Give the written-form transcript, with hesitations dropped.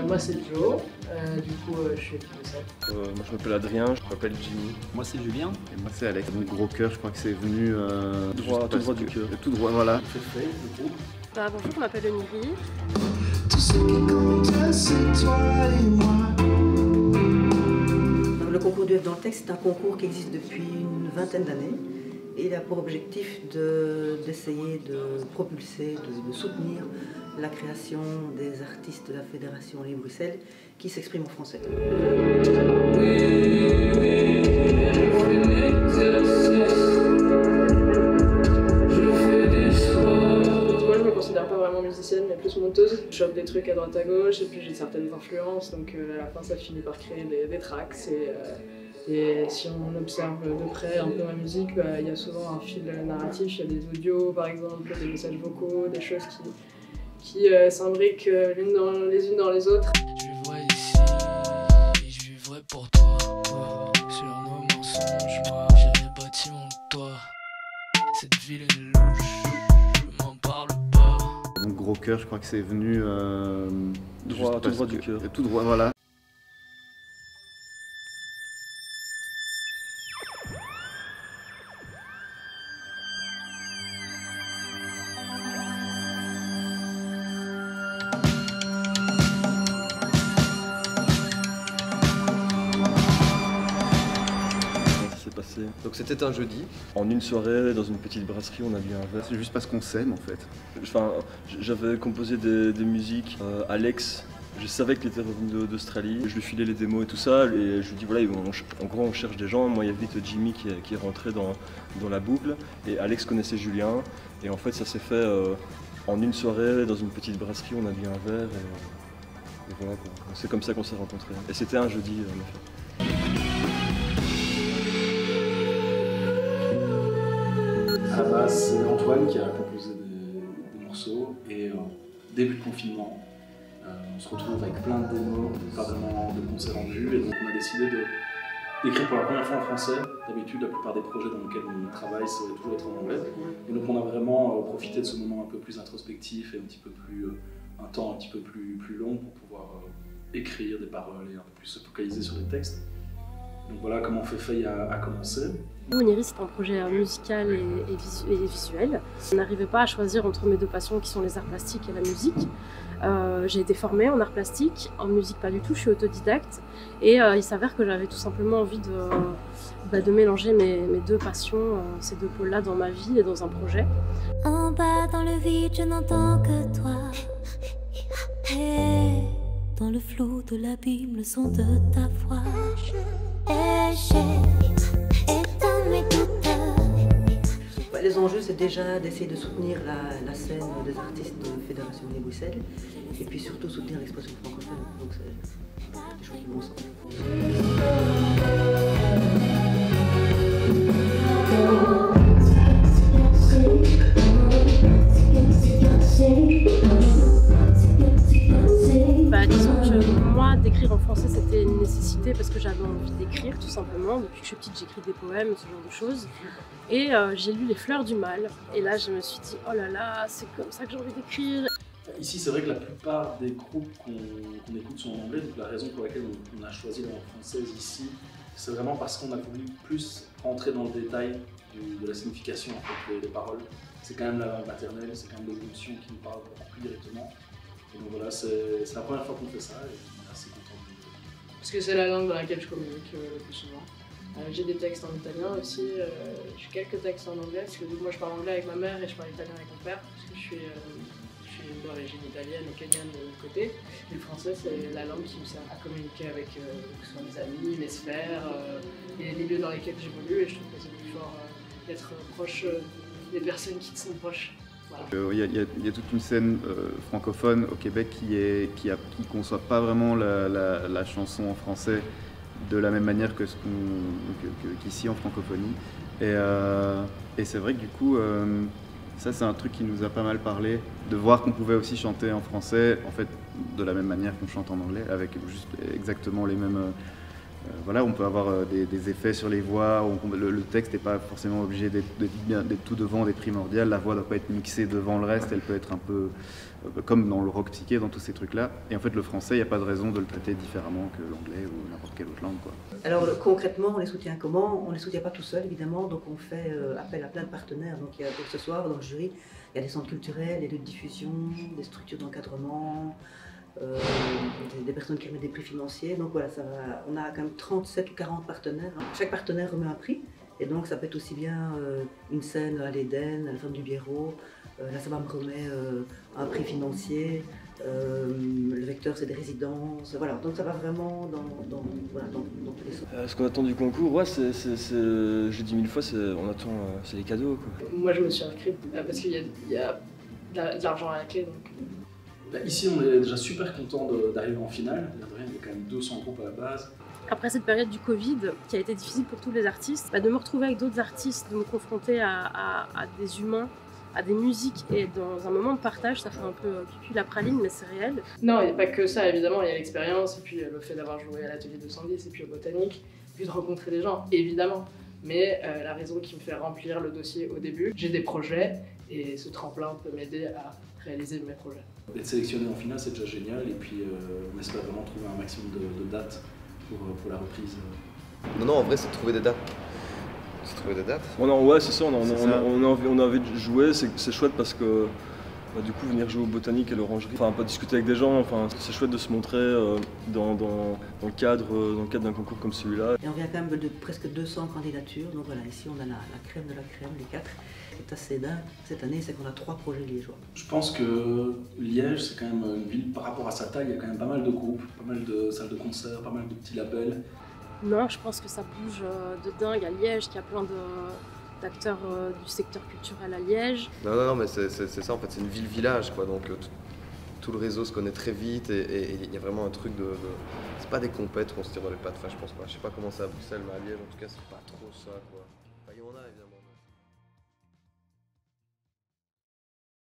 Moi c'est Joe, du coup je suis avec Bruxelles. Moi je m'appelle Adrien, je m'appelle Jimmy. Moi c'est Julien. Et moi c'est Alex. Donc Gros Cœur, je crois que c'est venu Tout droit du cœur. Tout droit, voilà. Bonjour, je m'appelle Emilie. Tout ce qui compte, c'est toi et moi. Le concours du F dans le texte, c'est un concours qui existe depuis une vingtaine d'années et il a pour objectif d'essayer de propulser, de soutenir la création des artistes de la Fédération Wallonie-Bruxelles qui s'expriment en français. Je me considère pas vraiment musicienne mais plus monteuse. Je chope des trucs à droite à gauche et puis j'ai certaines influences donc à la fin ça finit par créer des tracks et si on observe de près un peu ma musique, il y a souvent un fil narratif, il y a des audios par exemple, des messages vocaux, des choses qui s'imbriquent les unes dans les autres. Je vois ici, je vivrai pour toi. Sur nos mensonges, moi j'ai bâti mon toit. Cette ville est louche, je m'en parle pas. Donc Gros Cœur, je crois que c'est venu Tout droit du cœur. Tout droit, voilà. Passé. Donc c'était un jeudi. En une soirée, dans une petite brasserie, on a bu un verre. C'est juste parce qu'on s'aime en fait. Enfin, j'avais composé des musiques. Alex, je savais qu'il était revenu d'Australie. Je lui filais les démos et tout ça. Et je lui dis voilà, en gros on cherche des gens. Moi il y a vite Jimmy qui est rentré dans la boucle. Et Alex connaissait Julien. Et en fait ça s'est fait en une soirée, dans une petite brasserie, on a bu un verre. Et voilà quoi. C'est comme ça qu'on s'est rencontrés. Et c'était un jeudi en effet. À la base, c'est Antoine qui a composé des morceaux et début de confinement, on se retrouve avec plein de démos, pas vraiment de concerts en vue et donc on a décidé d'écrire pour la première fois en français. D'habitude, la plupart des projets dans lesquels on travaille, ça va toujours être en anglais. Et donc on a vraiment profité de ce moment un peu plus introspectif et un petit peu plus, un temps un petit peu plus long pour pouvoir écrire des paroles et un peu plus se focaliser sur les textes. Donc voilà comment Féfé a commencé. Oniri, c'est un projet musical et visuel. On n'arrivait pas à choisir entre mes deux passions qui sont les arts plastiques et la musique. J'ai été formée en arts plastiques, en musique pas du tout, je suis autodidacte. Et il s'avère que j'avais tout simplement envie de mélanger mes deux passions, ces deux pôles-là dans ma vie et dans un projet. En bas dans le vide, je n'entends que toi. Et dans le flou de l'abîme, le son de ta voix. Les enjeux, c'est déjà d'essayer de soutenir la scène des artistes de la Fédération Wallonie-Bruxelles et puis surtout soutenir l'expression francophone. Donc c'est des choses qui vont ensemble. Disons que moi, d'écrire en français, c'était une nécessité parce que j'avais envie d'écrire, tout simplement. Depuis que je suis petite, j'écris des poèmes, ce genre de choses. Et j'ai lu Les Fleurs du Mal. Et là, je me suis dit, oh là là, c'est comme ça que j'ai envie d'écrire. Ici, c'est vrai que la plupart des groupes qu'on écoute sont en anglais. Donc la raison pour laquelle on a choisi la langue française ici, c'est vraiment parce qu'on a voulu plus rentrer dans le détail de la signification en fait, des paroles. C'est quand même la langue maternelle, c'est quand même des émotions qui nous parlent beaucoup plus directement. Et donc voilà, c'est la première fois qu'on fait ça et on est assez content de le faire. Parce que c'est la langue dans laquelle je communique le plus souvent. J'ai des textes en italien aussi, j'ai quelques textes en anglais, parce que moi je parle anglais avec ma mère et je parle italien avec mon père, parce que je suis d'origine italienne et kenyane de l'autre côté. Et le français c'est la langue qui me sert à communiquer avec que ce soit mes amis, mes sphères, et les milieux dans lesquels j'évolue, et je trouve que c'est plus fort d'être proche des personnes qui te sont proches. Voilà. Il y a toute une scène francophone au Québec qui conçoit pas vraiment la chanson en français de la même manière que qu'ici en francophonie. Et c'est vrai que du coup, ça c'est un truc qui nous a pas mal parlé, de voir qu'on pouvait aussi chanter en français, en fait, de la même manière qu'on chante en anglais, avec juste exactement les mêmes Voilà, on peut avoir des effets sur les voix, le texte n'est pas forcément obligé d'être tout devant, d'être primordial, la voix ne doit pas être mixée devant le reste, elle peut être un peu comme dans le rock psyché, dans tous ces trucs-là. Et en fait, le français, il n'y a pas de raison de le traiter différemment que l'anglais ou n'importe quelle autre langue, quoi. Alors concrètement, on les soutient comment? On ne les soutient pas tout seul, évidemment, donc on fait appel à plein de partenaires. Donc il y a, ce soir, dans le jury, il y a des centres culturels, des lieux de diffusion, des structures d'encadrement, des personnes qui remettent des prix financiers. Donc voilà, on a quand même 37 ou 40 partenaires. Chaque partenaire remet un prix. Et donc ça peut être aussi bien une scène à l'Éden, à la Femme du Biérot. Là, ça va me remettre un prix financier. Le vecteur, c'est des résidences. Voilà, donc ça va vraiment dans tous les sens. Ce qu'on attend du concours, ouais, j'ai dit 1000 fois, on attend, c'est les cadeaux, quoi. Moi, je me suis inscrite parce qu'il y a de l'argent à la clé. Donc. Ici, on est déjà super content d'arriver en finale. Il y a quand même 200 groupes à la base. Après cette période du Covid, qui a été difficile pour tous les artistes, de me retrouver avec d'autres artistes, de me confronter à des humains, à des musiques et dans un moment de partage, ça fait un peu pipi la praline, mais c'est réel. Non, il n'y a pas que ça, évidemment, il y a l'expérience, et puis le fait d'avoir joué à l'atelier 210 et puis au Botanique, puis de rencontrer des gens, évidemment. Mais la raison qui me fait remplir le dossier au début, j'ai des projets, et ce tremplin peut m'aider à réaliser mes projets. Être sélectionné en finale, c'est déjà génial, et puis on espère vraiment trouver un maximum de dates pour la reprise. Non, en vrai, c'est de trouver des dates. C'est trouver des dates. Ouais, c'est ça, on a envie de jouer, c'est chouette parce que du coup venir jouer au Botanique et l'Orangerie, enfin pas discuter avec des gens, enfin c'est chouette de se montrer dans le cadre d'un concours comme celui-là. Et on vient quand même de presque 200 candidatures, donc voilà, ici on a la crème de la crème, les 4. Ce qui est assez dingue cette année, c'est qu'on a 3 projets liégeois. Je pense que Liège, c'est quand même une ville, par rapport à sa taille, il y a quand même pas mal de groupes, pas mal de salles de concert, pas mal de petits labels. Non, je pense que ça bouge de dingue à Liège, qu'il y a plein d'acteurs du secteur culturel à Liège. Non, mais c'est ça, en fait, c'est une ville-village, quoi, donc tout le réseau se connaît très vite et il y a vraiment un truc c'est pas des compètes qu'on se tire dans les pattes, enfin je pense pas, je sais pas comment c'est à Bruxelles, mais à Liège en tout cas c'est pas trop ça, quoi. Enfin, il y en a évidemment.